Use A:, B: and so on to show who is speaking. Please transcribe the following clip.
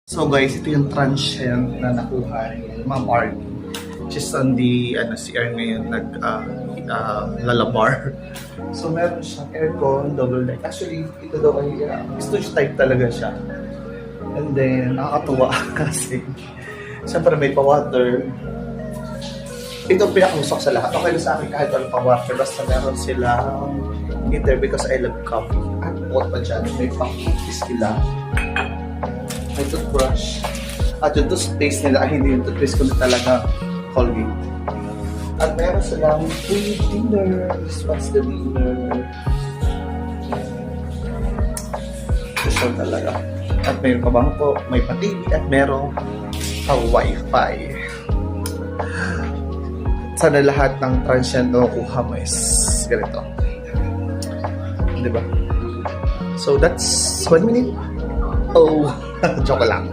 A: So guys, ito yung transient na nakuha ni Ma'am Arnie. She's on the CR ngayon, lalabar. So meron siyang aircon, double deck. Actually, ito daw ay storage type talaga siya. And then, nakakatuwa kasi siyempre may pa-water. Ito pinakausok sa lahat. Okay na sa akin kahit walang pa-water. Basta meron sila heater because I love coffee. At bukod pa dyan, may pang-cookies sila. May toothbrush. At yung toothpaste nila, hindi yung toothpaste kundi talaga Colgate. At meron silang free dinner. This one's the dinner. Gusto talaga. At mayroon pa bang po, may pa-TV at meron Wi-Fi. Sana lahat ng transient na kuha mo is ganito. Diba? So that's 1 minute. Oh, joke lang.